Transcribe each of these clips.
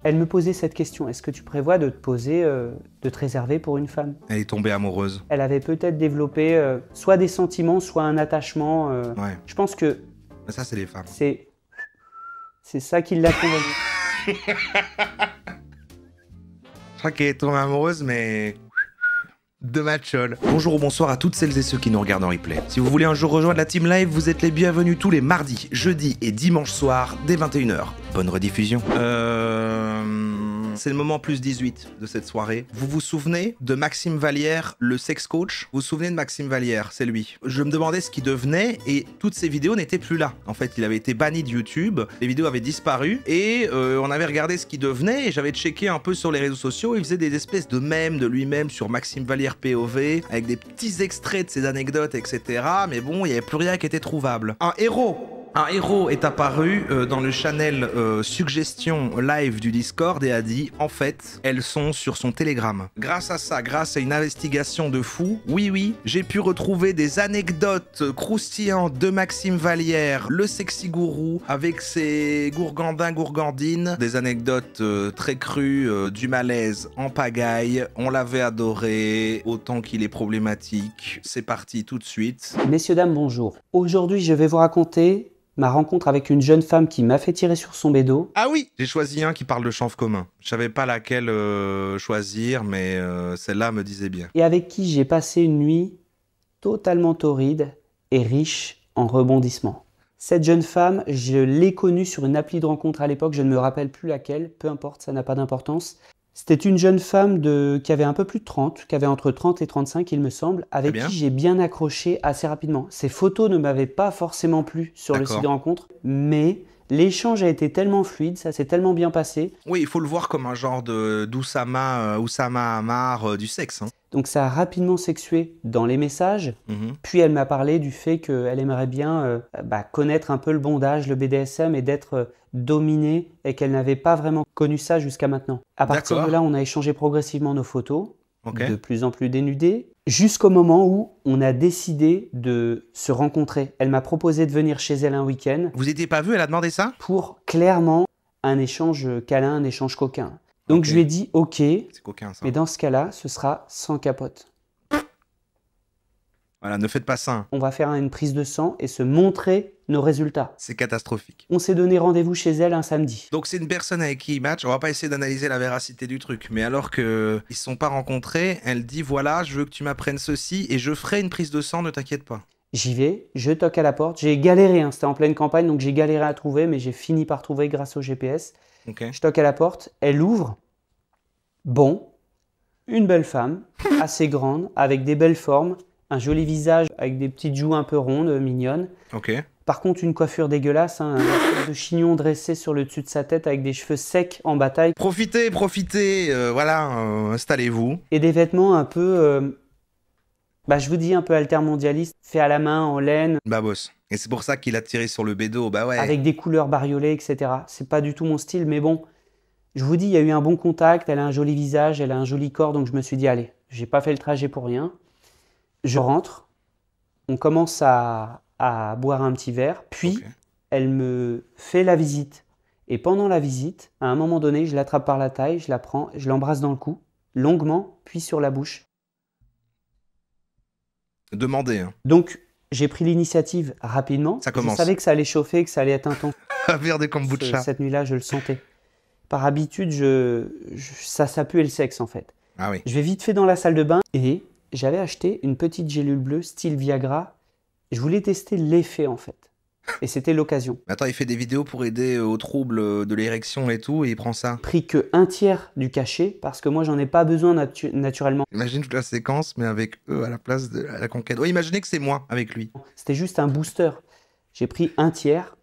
Elle me posait cette question, est-ce que tu prévois de te poser, de te réserver pour une femme? Elle est tombée amoureuse. Elle avait peut-être développé soit des sentiments, soit un attachement. Ouais. Je pense que Mais ça, c'est les femmes. c'est ça qui l'a convaincu. Je crois qu'elle est tombée amoureuse, mais... de Matchol. Bonjour ou bonsoir à toutes celles et ceux qui nous regardent en replay. Si vous voulez un jour rejoindre la Team Live, vous êtes les bienvenus tous les mardis, jeudis et dimanches soirs dès 21 h. Bonne rediffusion. C'est le moment plus 18 de cette soirée. Vous vous souvenez de Maxime Vallière, le sex coach? Vous vous souvenez de Maxime Vallière? C'est lui. Je me demandais ce qu'il devenait et toutes ces vidéos n'étaient plus là. En fait, il avait été banni de YouTube, les vidéos avaient disparu et on avait regardé ce qu'il devenait et j'avais checké un peu sur les réseaux sociaux. Il faisait des espèces de mèmes de lui-même sur Maxime Vallière POV avec des petits extraits de ses anecdotes, etc. Mais bon, il n'y avait plus rien qui était trouvable. Un héros est apparu dans le channel suggestion live du Discord et a dit en fait elles sont sur son Telegram. Grâce à ça, grâce à une investigation de fou, oui, j'ai pu retrouver des anecdotes croustillantes de Maxime Vallière, le sexy gourou, avec ses gourgandines, des anecdotes très crues, du malaise en pagaille. On l'avait adoré, autant qu'il est problématique. C'est parti tout de suite. Messieurs, dames, bonjour. Aujourd'hui, je vais vous raconter ma rencontre avec une jeune femme qui m'a fait tirer sur son bédo. Ah oui, j'ai choisi un qui parle de chanvre commun. Je savais pas laquelle choisir, mais celle-là me disait bien. Et avec qui j'ai passé une nuit totalement torride et riche en rebondissements. Cette jeune femme, je l'ai connue sur une appli de rencontre à l'époque, je ne me rappelle plus laquelle, peu importe, ça n'a pas d'importance. C'était une jeune femme qui avait un peu plus de 30, qui avait entre 30 et 35, il me semble, avec qui j'ai bien accroché assez rapidement. Ses photos ne m'avaient pas forcément plu sur le site de rencontre, mais l'échange a été tellement fluide, ça s'est tellement bien passé. Oui, il faut le voir comme un genre d'Oussama Ammar du sexe. Hein. Donc ça a rapidement sexué dans les messages, puis elle m'a parlé du fait qu'elle aimerait bien connaître un peu le bondage, le BDSM et d'être dominée et qu'elle n'avait pas vraiment connu ça jusqu'à maintenant. À partir de là, on a échangé progressivement nos photos, de plus en plus dénudées, jusqu'au moment où on a décidé de se rencontrer. Elle m'a proposé de venir chez elle un week-end. Vous n'étiez pas vu, elle a demandé ça? Pour clairement un échange câlin, un échange coquin. Donc je lui ai dit ok, coquin, ça. Mais dans ce cas-là, ce sera sans capote. Voilà, ne faites pas ça. Hein. On va faire une prise de sang et se montrer nos résultats. C'est catastrophique. On s'est donné rendez-vous chez elle un samedi. Donc c'est une personne avec qui il match. On va pas essayer d'analyser la véracité du truc. Mais alors qu'ils ne se sont pas rencontrés, elle dit voilà, je veux que tu m'apprennes ceci et je ferai une prise de sang, ne t'inquiète pas. J'y vais, je toque à la porte. J'ai galéré, hein, c'était en pleine campagne, donc j'ai galéré à trouver, mais j'ai fini par trouver grâce au GPS. Je toque à la porte, elle ouvre. Bon, une belle femme, assez grande, avec des belles formes, un joli visage avec des petites joues un peu rondes, mignonnes. Par contre, une coiffure dégueulasse, hein, un espèce de chignon dressé sur le dessus de sa tête avec des cheveux secs en bataille. Profitez, voilà, installez-vous. Et des vêtements un peu, je vous dis, un peu altermondialistes, faits à la main, en laine. Bah boss. Et c'est pour ça qu'il a tiré sur le bédo, bah ouais. Avec des couleurs bariolées, etc. C'est pas du tout mon style, mais bon. Je vous dis, il y a eu un bon contact, elle a un joli visage, elle a un joli corps, donc je me suis dit, allez, j'ai pas fait le trajet pour rien. Je rentre, on commence à boire un petit verre, puis elle me fait la visite. Et pendant la visite, à un moment donné, je l'attrape par la taille, je la prends, je l'embrasse dans le cou, longuement, puis sur la bouche. Demandez. Hein. Donc, j'ai pris l'initiative rapidement. Ça commence. Je savais que ça allait chauffer, que ça allait être intense. Un verre de kombucha. Cette nuit-là, je le sentais. Par habitude, ça pue le sexe en fait. Ah oui. Je vais vite fait dans la salle de bain et j'avais acheté une petite gélule bleue style Viagra. Je voulais tester l'effet en fait. Et c'était l'occasion. Attends, il fait des vidéos pour aider aux troubles de l'érection et tout et il prend ça. Pris que un tiers du cachet parce que moi j'en ai pas besoin naturellement. Imagine toute la séquence mais avec eux à la place de la conquête. Oui, imaginez que c'est moi avec lui. C'était juste un booster. J'ai pris un tiers.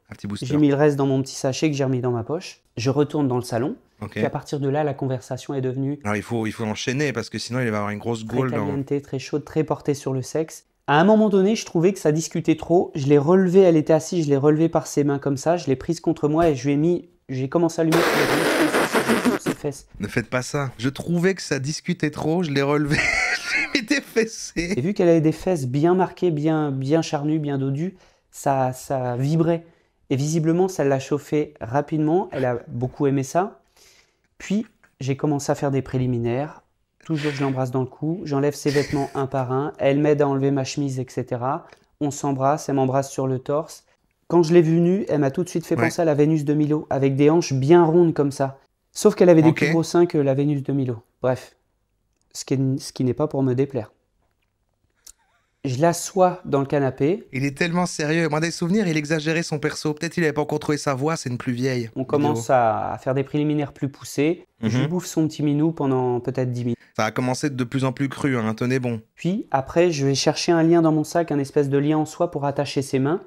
J'ai mis le reste dans mon petit sachet que j'ai remis dans ma poche. Je retourne dans le salon. Et à partir de là, la conversation est devenue... Alors il faut enchaîner parce que sinon il va avoir une grosse gaule. Très caliente, très chaude, très portée sur le sexe. À un moment donné, je trouvais que ça discutait trop. Je l'ai relevée, elle était assise, je l'ai relevée par ses mains comme ça. Je l'ai prise contre moi et j'ai commencé à lui mettre ses fesses. Ne faites pas ça. Je trouvais que ça discutait trop, je l'ai relevé, je lui ai mis des fessées. Et vu qu'elle avait des fesses bien marquées, bien charnues, bien dodues, ça vibrait. Et visiblement, ça l'a chauffé rapidement. Elle a beaucoup aimé ça. Puis, j'ai commencé à faire des préliminaires. Toujours, je l'embrasse dans le cou. J'enlève ses vêtements un par un. Elle m'aide à enlever ma chemise, etc. On s'embrasse, elle m'embrasse sur le torse. Quand je l'ai vue nue, elle m'a tout de suite fait penser à la Vénus de Milo, avec des hanches bien rondes comme ça. Sauf qu'elle avait des plus gros seins que la Vénus de Milo. Bref, ce qui n'est pas pour me déplaire. Je l'assois dans le canapé. Il est tellement sérieux. Moi, des souvenirs, il exagérait son perso. Peut-être il n'avait pas encore trouvé sa voix, c'est une plus vieille. On commence à faire des préliminaires plus poussés. Je bouffe son petit minou pendant peut-être 10 minutes. Ça a commencé de plus en plus cru, hein, tenez bon. Puis après, je vais chercher un lien dans mon sac, un espèce de lien en soie pour attacher ses mains.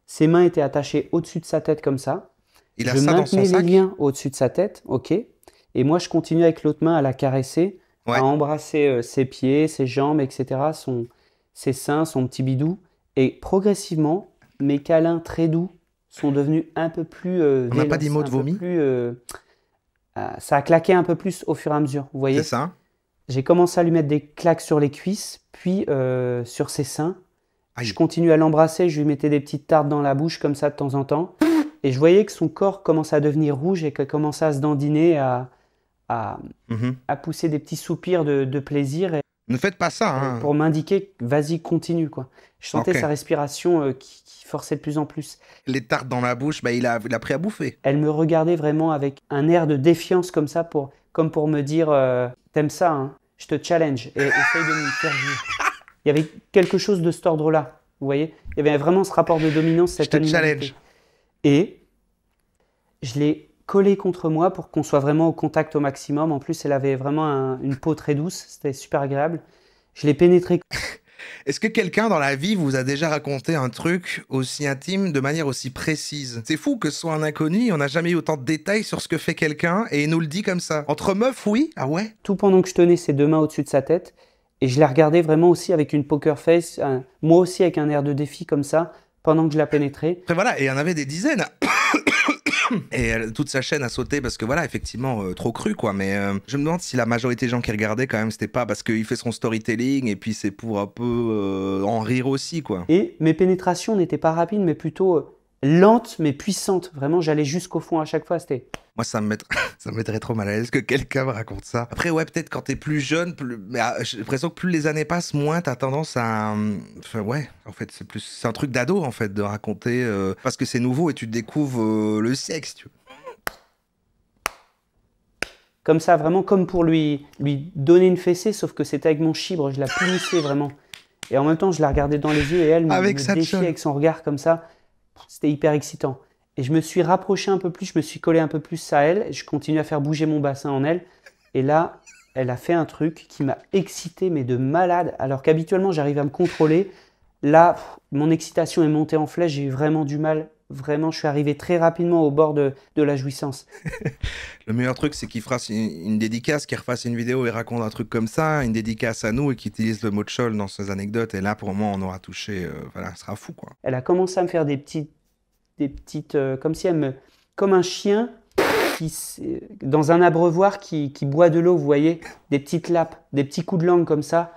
Ses mains étaient attachées au-dessus de sa tête comme ça. Il a ça dans son sac ? Je maintenais les liens au-dessus de sa tête, ok. Et moi, je continue avec l'autre main à la caresser, à embrasser ses pieds, ses jambes, etc., ses seins, son petit bidou. Et progressivement, mes câlins très doux sont devenus un peu plus On n'a pas dit mot de vomi ? Ça a claqué un peu plus au fur et à mesure, vous voyez ? C'est ça. J'ai commencé à lui mettre des claques sur les cuisses, puis sur ses seins. Je continue à l'embrasser, je lui mettais des petites tartes dans la bouche comme ça de temps en temps. Et je voyais que son corps commençait à devenir rouge et qu'elle commençait à se dandiner, à pousser des petits soupirs de plaisir. Et ne faites pas ça. Hein. Pour m'indiquer, vas-y, continue, quoi. Je sentais sa respiration qui forçait de plus en plus. Les tartes dans la bouche, bah, il a pris à bouffer. Elle me regardait vraiment avec un air de défiance comme ça, comme pour me dire t'aimes ça, hein, je te challenge et essaye de me faire jouir. Il y avait quelque chose de cet ordre-là, vous voyez. Il y avait vraiment ce rapport de dominance, cette animalité. Et je l'ai collée contre moi pour qu'on soit vraiment au contact au maximum. En plus, elle avait vraiment une peau très douce, c'était super agréable. Je l'ai pénétrée. Est-ce que quelqu'un dans la vie vous a déjà raconté un truc aussi intime de manière aussi précise ? C'est fou que ce soit un inconnu, on n'a jamais eu autant de détails sur ce que fait quelqu'un et il nous le dit comme ça. Entre meufs, oui ? Ah ouais ? Tout pendant que je tenais ses deux mains au-dessus de sa tête et je la regardais vraiment aussi avec une poker face, moi aussi avec un air de défi comme ça, pendant que je la pénétrais. Après voilà, et il y en avait des dizaines. Et toute sa chaîne a sauté parce que voilà, effectivement, trop cru quoi. Mais je me demande si la majorité des gens qui regardaient quand même, c'était pas parce qu'il fait son storytelling et puis c'est pour un peu en rire aussi quoi. Et mes pénétrations n'étaient pas rapides, mais plutôt lentes mais puissantes. Vraiment, j'allais jusqu'au fond à chaque fois. C'était... Moi, ça me mettrait trop mal à l'aise que quelqu'un me raconte ça. Après, ouais, peut-être quand t'es plus jeune, mais j'ai l'impression que plus les années passent, moins t'as tendance à... Enfin, ouais, en fait, c'est un truc d'ado, en fait, de raconter, parce que c'est nouveau et tu découvres le sexe, tu vois. Comme ça, vraiment comme pour lui donner une fessée, sauf que c'était avec mon chibre, je la punissais vraiment. Et en même temps, je la regardais dans les yeux et elle me défiait avec son regard comme ça. C'était hyper excitant. Et je me suis rapproché un peu plus, je me suis collé un peu plus à elle, et je continue à faire bouger mon bassin en elle. Et là, elle a fait un truc qui m'a excité, mais de malade, alors qu'habituellement, j'arrive à me contrôler. Là, mon excitation est montée en flèche, j'ai eu vraiment du mal. Vraiment, je suis arrivé très rapidement au bord de la jouissance. Le meilleur truc, c'est qu'il fasse une dédicace, qu'il refasse une vidéo et raconte un truc comme ça, une dédicace à nous et qu'il utilise le mot de chol dans ses anecdotes. Et là, pour le moment, on aura touché... voilà, ce sera fou, quoi. Elle a commencé à me faire des petites comme si comme un chien dans un abreuvoir qui boit de l'eau, vous voyez, des petites lappes, des petits coups de langue comme ça,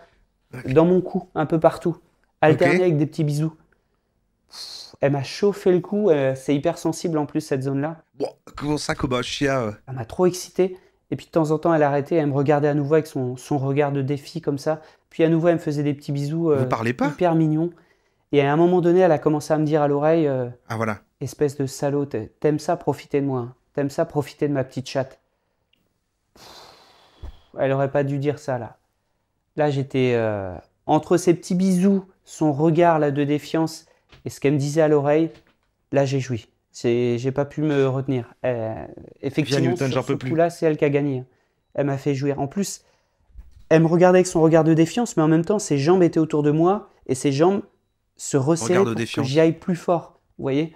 dans mon cou, un peu partout, alternés avec des petits bisous. Elle m'a chauffé le cou, c'est hyper sensible en plus cette zone-là. Bon, comment ça, Kobayashi? Elle m'a trop excité, et puis de temps en temps elle arrêtait, elle me regardait à nouveau avec son regard de défi comme ça, puis à nouveau elle me faisait des petits bisous Vous parlez pas hyper mignons. Et à un moment donné, elle a commencé à me dire à l'oreille ah voilà. Espèce de salaud, t'aimes ça, profiter de moi. Hein. T'aimes ça, profiter de ma petite chatte. Elle aurait pas dû dire ça, là. Là, j'étais... entre ses petits bisous, son regard là, de défiance et ce qu'elle me disait à l'oreille, là, j'ai joui. J'ai pas pu me retenir. Effectivement, sur ce coup-là, c'est elle qui a gagné. Elle m'a fait jouir. En plus, elle me regardait avec son regard de défiance, mais en même temps, ses jambes étaient autour de moi et ses jambes se resserraient pour que j'y aille plus fort. Vous voyez ?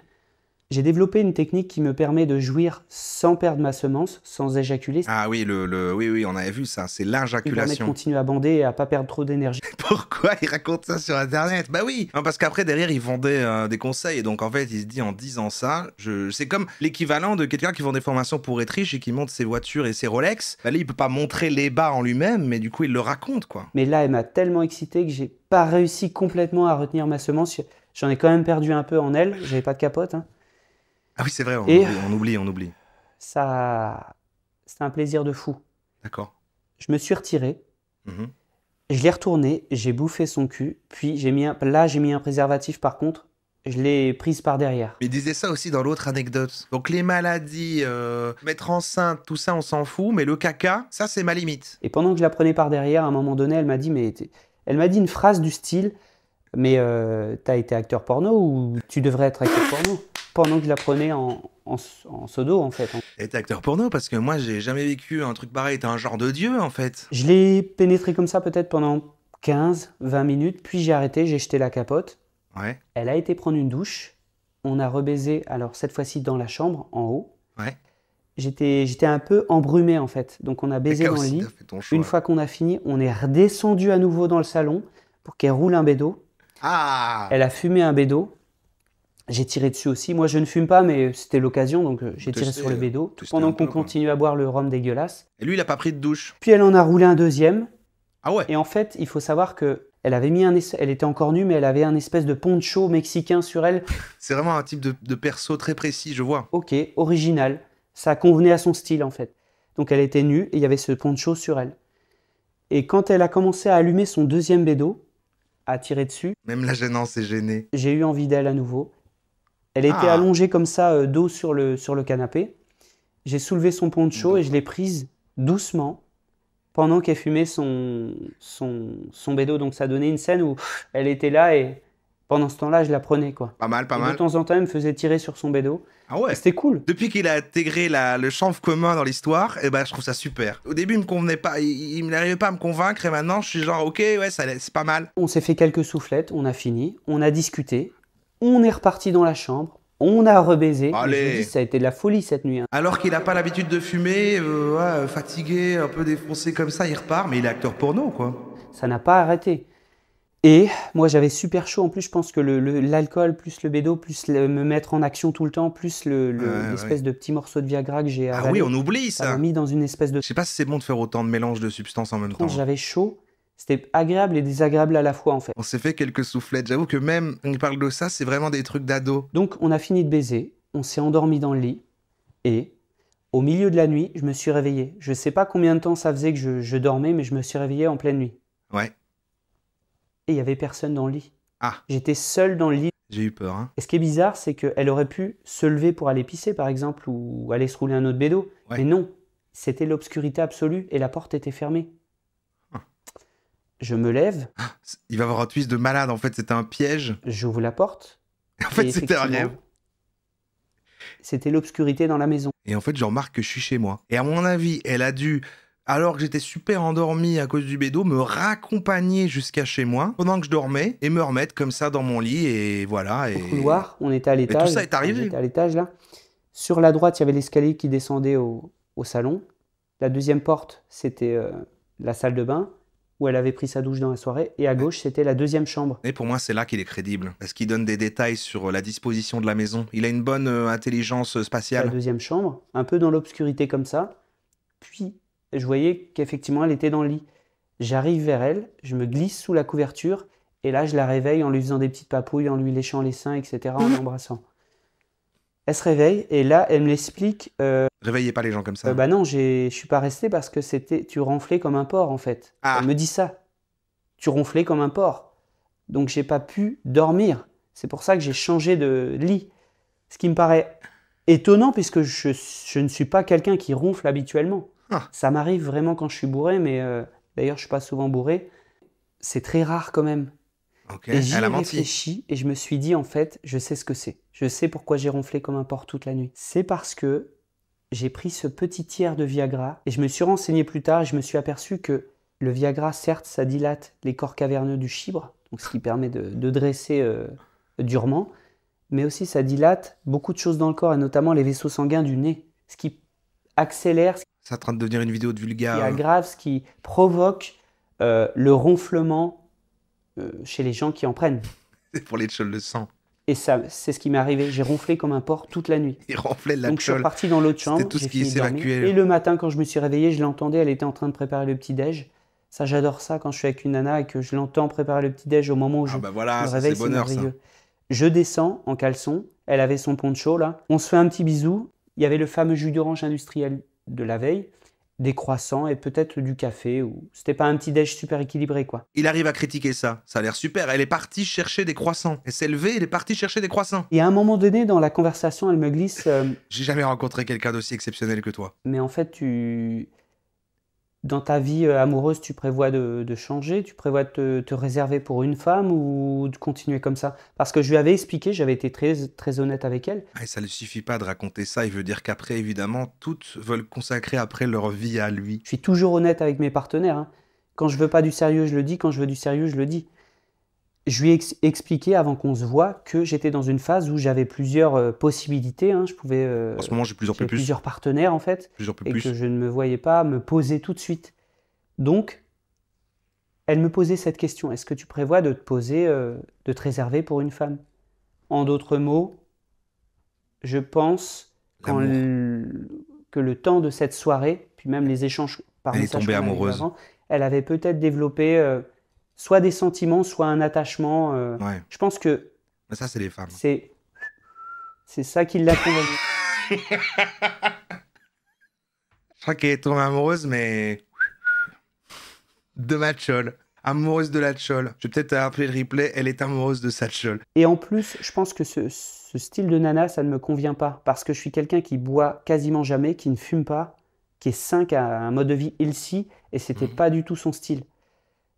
J'ai développé une technique qui me permet de jouir sans perdre ma semence, sans éjaculer. Ah oui, oui, on avait vu ça, c'est l'injaculation. Ça permet de continuer à bander et à pas perdre trop d'énergie. Pourquoi il raconte ça sur Internet? Bah oui, non, parce qu'après derrière il vendait des conseils et donc en fait il se dit en disant ça, c'est comme l'équivalent de quelqu'un qui vend des formations pour être riche et qui monte ses voitures et ses Rolex. Bah là il peut pas montrer les bas en lui-même, mais du coup il le raconte quoi. Mais là elle m'a tellement excité que j'ai pas réussi complètement à retenir ma semence. J'en ai quand même perdu un peu en elle, j'avais pas de capote. Hein. Ah oui, c'est vrai, on oublie. Ça C'était un plaisir de fou. D'accord. Je me suis retiré, Mhm. je l'ai retourné, j'ai bouffé son cul, puis j'ai mis un préservatif par contre, je l'ai prise par derrière. Mais il disait ça aussi dans l'autre anecdote. Donc les maladies, mettre enceinte, tout ça, on s'en fout, mais le caca, ça, c'est ma limite. Et pendant que je la prenais par derrière, à un moment donné, elle m'a dit une phrase du style, mais t'as été acteur porno ou tu devrais être acteur porno? Pendant que je la prenais en seau-d'eau, en fait. Et t'es acteur porno, parce que moi, j'ai jamais vécu un truc pareil. T'es un genre de dieu, en fait. Je l'ai pénétré comme ça peut-être pendant 15-20 minutes, puis j'ai arrêté, j'ai jeté la capote. Ouais, Elle a été prendre une douche. On a rebaisé, alors cette fois-ci dans la chambre, en haut. ouais. J'étais un peu embrumé en fait. Donc on a baisé Caca dans le aussi, lit. t'as fait ton choix. Une fois qu'on a fini, on est redescendu à nouveau dans le salon pour qu'elle roule un bédo. Ah! Elle a fumé un bédo. J'ai tiré dessus aussi. Moi je ne fume pas, mais c'était l'occasion, donc j'ai tiré Tester, sur le bédo. tester Pendant un peu, qu'on quoi. continue à boire le rhum dégueulasse. Et lui, il a pas pris de douche. Puis elle en a roulé un deuxième. Ah ouais? Et en fait, il faut savoir que elle était encore nue, mais elle avait un espèce de poncho mexicain sur elle. C'est vraiment un type de perso très précis, je vois. Ok, original. Ça convenait à son style en fait. Donc elle était nue et il y avait ce poncho sur elle. Et quand elle a commencé à allumer son deuxième bédo, à tirer dessus, Même la gênance est gênée. j'ai eu envie d'elle à nouveau. Elle était Ah. allongée comme ça, dos sur le canapé. J'ai soulevé son poncho et je l'ai prise doucement pendant qu'elle fumait son bédo. Donc ça donnait une scène où elle était là et pendant ce temps-là, je la prenais quoi. Pas mal, pas Et mal. de temps en temps, elle me faisait tirer sur son bédo. Ah ouais? C'était cool. Depuis qu'il a intégré le chanvre commun dans l'histoire, eh ben, je trouve ça super. Au début, il me convenait pas, il n'arrivait pas à me convaincre, et maintenant, je suis genre, ok, ouais, c'est pas mal. On s'est fait quelques soufflettes, on a fini, on a discuté, on est reparti dans la chambre, on a rebaisé. Mais Allez. je vous dis, ça a été de la folie cette nuit. Hein. Alors qu'il a pas l'habitude de fumer, ouais, fatigué, un peu défoncé comme ça, il repart, mais il est acteur porno, quoi. Ça n'a pas arrêté. Et moi j'avais super chaud, en plus je pense que l'alcool, plus le bédo, plus me mettre en action tout le temps, plus l'espèce de petit morceau de Viagra que j'ai Ah avalé, oui, on oublie ça m'a ça. mis dans une espèce de Je sais pas si c'est bon de faire autant de mélange de substances en même temps. transe. J'avais chaud, c'était agréable et désagréable à la fois en fait. On s'est fait quelques soufflettes. J'avoue que même quand il parle de ça, c'est vraiment des trucs d'ado. Donc on a fini de baiser, on s'est endormi dans le lit et au milieu de la nuit, je me suis réveillé. Je ne sais pas combien de temps ça faisait que je dormais, mais je me suis réveillé en pleine nuit. Ouais. Et il n'y avait personne dans le lit. Ah, J'étais seul dans le lit. j'ai eu peur, hein. Et ce qui est bizarre, c'est qu'elle aurait pu se lever pour aller pisser, par exemple, ou aller se rouler un autre bédo. Ouais. Mais non, c'était l'obscurité absolue et la porte était fermée. Ah. Je me lève, Il va avoir un twist de malade, en fait, c'était un piège. j'ouvre la porte. En fait, et c'était un effectivement, rêve. C'était l'obscurité dans la maison. Et en fait, je remarque que je suis chez moi. Et à mon avis, elle a dû, alors que j'étais super endormi à cause du bédo, me raccompagner jusqu'à chez moi pendant que je dormais et me remettre comme ça dans mon lit et voilà. Au couloir, on était à l'étage. tout ça est arrivé. On était à l'étage là. Sur la droite, il y avait l'escalier qui descendait au salon. La deuxième porte, c'était la salle de bain où elle avait pris sa douche dans la soirée. Et à gauche, c'était la deuxième chambre. Et pour moi, c'est là qu'il est crédible. Parce qu'il donne des détails sur la disposition de la maison. Il a une bonne intelligence La spatiale. deuxième chambre, un peu dans l'obscurité comme ça. Puis, je voyais qu'effectivement, elle était dans le lit. J'arrive vers elle, je me glisse sous la couverture. Et là, je la réveille en lui faisant des petites papouilles, en lui léchant les seins, etc., en l'embrassant. Elle se réveille et là, elle me l'explique. Réveillez pas les gens comme ça. Bah non, je suis pas resté parce que tu ronflais comme un porc en fait. Ah. Elle me dit ça. Tu ronflais comme un porc. Donc j'ai pas pu dormir. C'est pour ça que j'ai changé de lit. Ce qui me paraît étonnant puisque je ne suis pas quelqu'un qui ronfle habituellement. Ah. Ça m'arrive vraiment quand je suis bourré, mais d'ailleurs je suis pas souvent bourré. C'est très rare quand même. Ok, Et j'y ai elle a menti. réfléchi et je me suis dit en fait, je sais ce que c'est. Je sais pourquoi j'ai ronflé comme un porc toute la nuit. C'est parce que j'ai pris ce petit tiers de Viagra et je me suis renseigné plus tard et je me suis aperçu que le Viagra, certes, ça dilate les corps caverneux du chibre, donc ce qui permet de dresser durement, mais aussi ça dilate beaucoup de choses dans le corps et notamment les vaisseaux sanguins du nez, ce qui accélère, ce C'est en train de devenir une vidéo de qui vulgaire. aggrave, ce qui provoque le ronflement chez les gens qui en prennent. Pour les tchols de sang. Et ça, c'est ce qui m'est arrivé. J'ai ronflé comme un porc toute la nuit. Il ronflait de la Donc je suis tchol. reparti dans l'autre chambre. C'était tout ce j'ai qui fini de dormir. s'évacuait. Et le matin, quand je me suis réveillé, je l'entendais. Elle était en train de préparer le petit-déj. Ça, j'adore ça quand je suis avec une nana et que je l'entends préparer le petit-déj au moment où je Ah bah voilà, me ça, réveille. c'est bonheur ça. merveilleux. Je descends en caleçon. Elle avait son poncho là. On se fait un petit bisou. Il y avait le fameux jus d'orange industriel de la veille. des croissants et peut-être du café. Ou c'était pas un petit déj super équilibré, quoi. Il arrive à critiquer ça. Ça a l'air super. Elle est partie chercher des croissants. Elle s'est levée, elle est partie chercher des croissants. Et à un moment donné, dans la conversation, elle me glisse J'ai jamais rencontré quelqu'un d'aussi exceptionnel que toi. mais en fait, dans ta vie amoureuse, tu prévois de changer, tu prévois de te réserver pour une femme ou de continuer comme ça? Parce que je lui avais expliqué, j'avais été très, très honnête avec elle. Et ça ne suffit pas de raconter ça. Il veut dire qu'après, évidemment, toutes veulent consacrer après leur vie à lui. Je suis toujours honnête avec mes partenaires, hein. Quand je veux pas du sérieux, je le dis. Quand je veux du sérieux, je le dis. Je lui ai expliqué avant qu'on se voit que j'étais dans une phase où j'avais plusieurs possibilités, hein. Je pouvais, En ce moment, j'ai plusieurs peu j'avais plus. plusieurs partenaires en fait, Plusieurs peu et plus. que je ne me voyais pas me poser tout de suite. Donc, elle me posait cette question. Est-ce que tu prévois de te poser, de te réserver pour une femme? En d'autres mots, je pense que le temps de cette soirée, puis même les échanges par Elle est message tombée qu'on a eu amoureuse. avant, elle avait peut-être développé soit des sentiments, soit un attachement. Ouais. Je pense que Mais ça, c'est les femmes. c'est ça qui l'a convaincu. Je crois qu'elle est tombée amoureuse, mais... de Matchol. Amoureuse de la Tchol. Je vais peut-être appeler le replay. Elle est amoureuse de sa Tchol. Et en plus, je pense que ce style de nana, ça ne me convient pas. Parce que je suis quelqu'un qui boit quasiment jamais, qui ne fume pas, qui est sain, qui a un mode de vie healthy, et c'était pas du tout son style.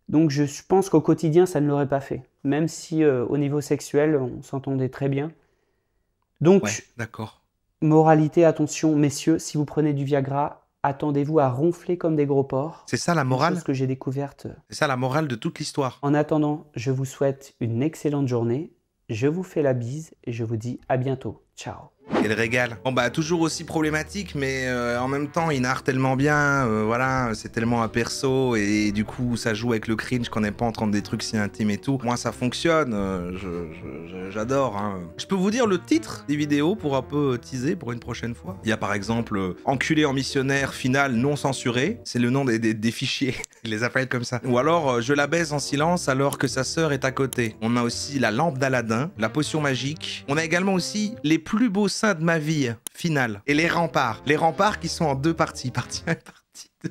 Donc je pense qu'au quotidien, ça ne l'aurait pas fait. Même si au niveau sexuel, on s'entendait très bien. Donc, Ouais, d'accord. moralité, attention, messieurs, si vous prenez du Viagra, attendez-vous à ronfler comme des gros porcs. C'est ça la Une morale? chose que j'ai découverte. C'est ça la morale de toute l'histoire. En attendant, je vous souhaite une excellente journée. Je vous fais la bise et je vous dis à bientôt. Ciao. Quel régal. Bon bah toujours aussi problématique, mais en même temps il narre tellement bien, voilà, c'est tellement un perso et du coup ça joue avec le cringe qu'on n'est pas en train de des trucs si intimes et tout. Moi ça fonctionne, j'adore. Hein. Je peux vous dire le titre des vidéos pour un peu teaser pour une prochaine fois. Il y a par exemple Enculé en missionnaire final non censuré, c'est le nom des fichiers, il les appelle comme ça. Ou alors Je la baise en silence alors que sa sœur est à côté. On a aussi la lampe d'Aladin, la potion magique. On a également aussi les plus beaux seins de ma vie finale et les remparts qui sont en deux parties, partie 1 et partie 2.